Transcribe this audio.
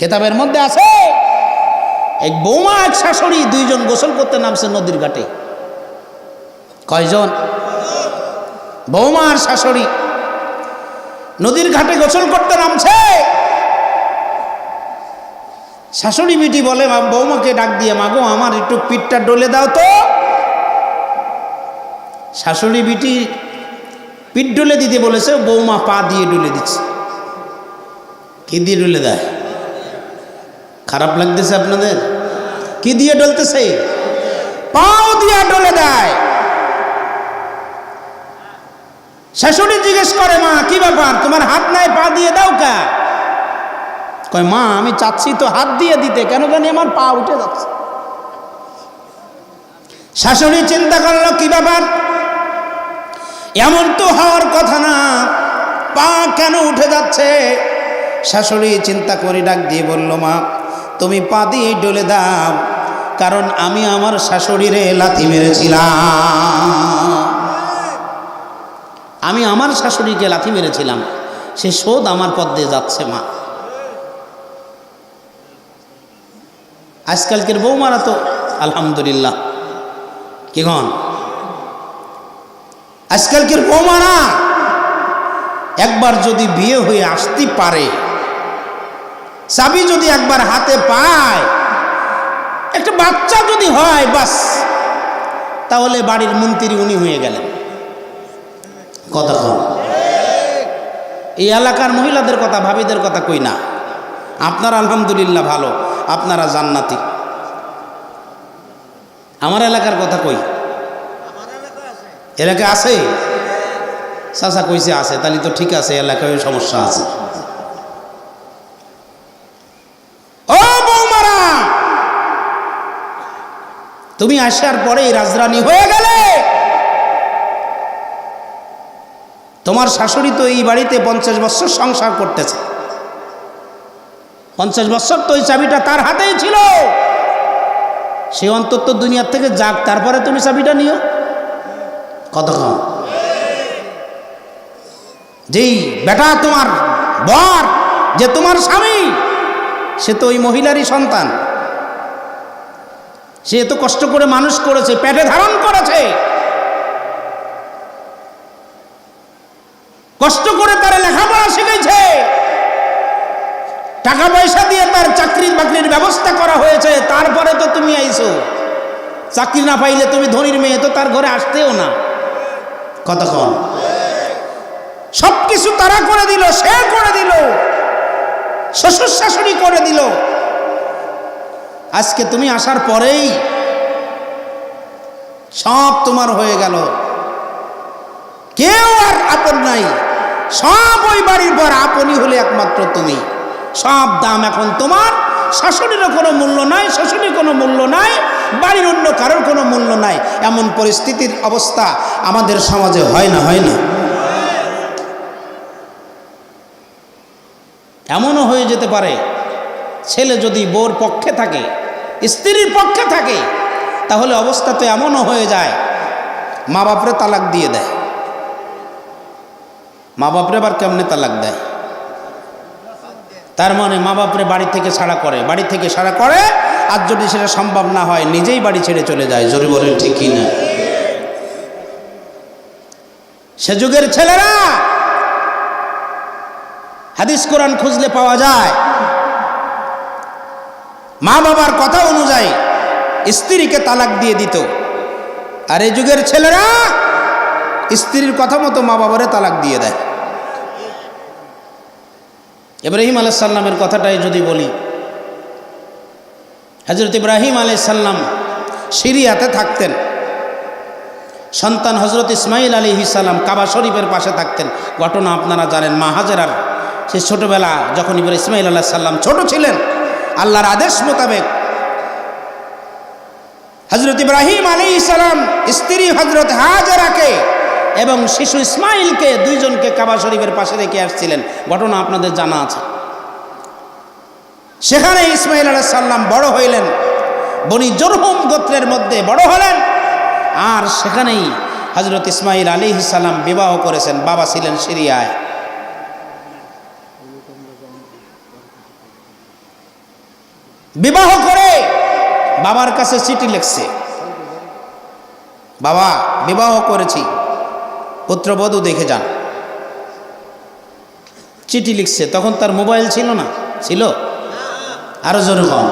কেতাবের মধ্যে আছে এক বৌমা এক শাশুড়ি দুইজন গোসল করতে নামছে নদীর ঘাটে। কয়জন? বৌমা আর শাশুড়ি নদীর ঘাটে গোসল করতে নামছে। শাশুড়ি বিটি বলে বৌমাকে ডাক দিয়ে, মাগো আমার একটু পিঠটা ডলে দাও তো। শাশুড়ি বিটি পিঠ ডলে দিতে বলেছে, বৌমা পা দিয়ে ডলে দিচ্ছে। কি দিয়ে ডলে দেয়? খারাপ লাগতেছে আপনাদের? কি দিয়ে ডলতেছে? পাও দিয়ে ডলে দেয়। শাশুড়ি জিজ্ঞেস করে, মা কি ব্যাপার, তোমার হাত নাই, পা দিয়ে দাও কা? কয়, মা আমি চাচ্ছি তো হাত দিয়ে দিতে, কেন জানি আমার পা উঠে যাচ্ছে। শাশুড়ি চিন্তা করলো কি ব্যাপার, এমন তো হওয়ার কথা না, পা কেন উঠে যাচ্ছে? শাশুড়ি চিন্তা করে ডাক দিয়ে বলল, মা তুমি পা দিয়ে ডলে দাও, কারণ আমি আমার শাশুড়িরে লাথি মেরেছিলাম। আমি আমার শাশুড়িকে লাথি মেরেছিলাম, সে শোধ আমার পথ দিয়ে যাচ্ছে মা। আজকালকের বৌমারা তো আলহামদুলিল্লাহ, কি গণ, আজকালকের বৌমারা একবার যদি বিয়ে হয়ে আসতে পারে, চাবি যদি একবার হাতে পায়, একটা বাচ্চা যদি হয়, বাস তাহলে বাড়ির মন্ত্রী উনি হয়ে গেলেন। কথা কম। এই এলাকার মহিলাদের কথা, ভাবিদের কথা কই না। আপনারা আলহামদুলিল্লাহ ভালো, আপনারা জান্নাতি। আমার এলাকার কথা কই, এলাকা আছে? চাচা কইছে আছে, তাহলে তো ঠিক আছে, এলাকায় সমস্যা আছে। ও বৌমারা, তুমি আসার পরে রাজরানী হয়ে গেলে। তোমার শাশুড়ি তো এই বাড়িতে 50 বছর সংসার করতেছে, 50 বছর তো ওই চাবিটা তার হাতেই ছিল। সে অন্তত দুনিয়ার থেকে যাক, তারপরে তুমি চাবিটা নিও। কতক্ষণ? যেই বেটা তোমার বর, যে তোমার স্বামী, সে তো ওই মহিলারই সন্তান। সে তো কষ্ট করে মানুষ করেছে, পেটে ধারণ করেছে, কষ্ট করে তার লেখাপড়া শিখেছে, টাকা পয়সা দিয়ে তার চাকরি বাকরির ব্যবস্থা করা হয়েছে। তারপরে তো তুমি আইছো, চাকরি না পাইলে তুমি ধনীর মেয়ে, তো তার ঘরে আসতেও না। কতক্ষণ? সবকিছু তারা করে দিল, সে করে দিল, শ্বশুর শাশুড়ি করে দিল। আজকে তুমি আসার পরেই সব তোমার হয়ে গেল, কেউ আর আপন নাই। সব ওই বাড়ির পর আপনই হলে একমাত্র তুমি। সব দাম এখন তোমার। শাশুড়িরও কোনো মূল্য নাই, শ্বশুরের কোনো মূল্য নাই, বাড়ির অন্য কারোর কোনো মূল্য নাই। এমন পরিস্থিতির অবস্থা আমাদের সমাজে হয় না? হয় না? এমনও হয়ে যেতে পারে, ছেলে যদি বউর পক্ষে থাকে, স্ত্রীর পক্ষে থাকে, তাহলে অবস্থা তো এমনও হয়ে যায়, মা বাপরে তালাক দিয়ে দেয়। মা বাপরে আবার কেমনে তালাক দেয়? তার মানে মা বাপরে বাড়ি থেকে ছাড়া করে, বাড়ি থেকে ছাড়া করে, আর যদি সেটা সম্ভব না হয় নিজেই বাড়ি ছেড়ে চলে যায়। জোরে বলেন ঠিক কি না? সে যুগের ছেলেরা, হাদিস কোরআন খুঁজলে পাওয়া যায়, মা বাবার কথা অনুযায়ী স্ত্রীকে তালাক দিয়ে দিত। আর এই যুগের ছেলেরা স্ত্রীর কথা মতো মা বাবারে তালাক দিয়ে দেয়। ইব্রাহিম আলাইহিস সালামের কথাটাই যদি বলি, হযরত ইব্রাহিম আলাইহিস সালাম সিরিয়াতে থাকতেন, সন্তান হযরত ইসমাইল আলাইহিস সালাম কাবা শরীফের পাশে থাকতেন। ঘটনা আপনারা জানেন, মা হাজেরার সে ছোটবেলা, যখন ইসমাইল আলাইহিস সালাম ছোট ছিলেন, আল্লাহর আদেশ মোতাবেক হযরত ইব্রাহিম আলাইহিস সালাম স্ত্রী হযরত হাজেরাকে এবং শিশু ইসমাইলকে, দুইজনকে কাবা শরীফের পাশে রেখে আসছিলেন। ঘটনা আপনাদের জানা আছে। সেখানে ইসমাইল আলাইহিস সালাম বড় হইলেন, বনি জুরহুম গোত্রের মধ্যে বড় হলেন। আর সেখানেই হযরত ইসমাইল আলাইহিস সালাম বিবাহ করেছেন। বাবা ছিলেন সিরিয়ায়। বিবাহ করে বাবার কাছে চিঠি লিখছে, বাবা বিবাহ করেছি, পুত্রবধূ দেখে যান। চিঠি লিখছে, তখন তার মোবাইল ছিল না, ছিল? আরো জোরে বল।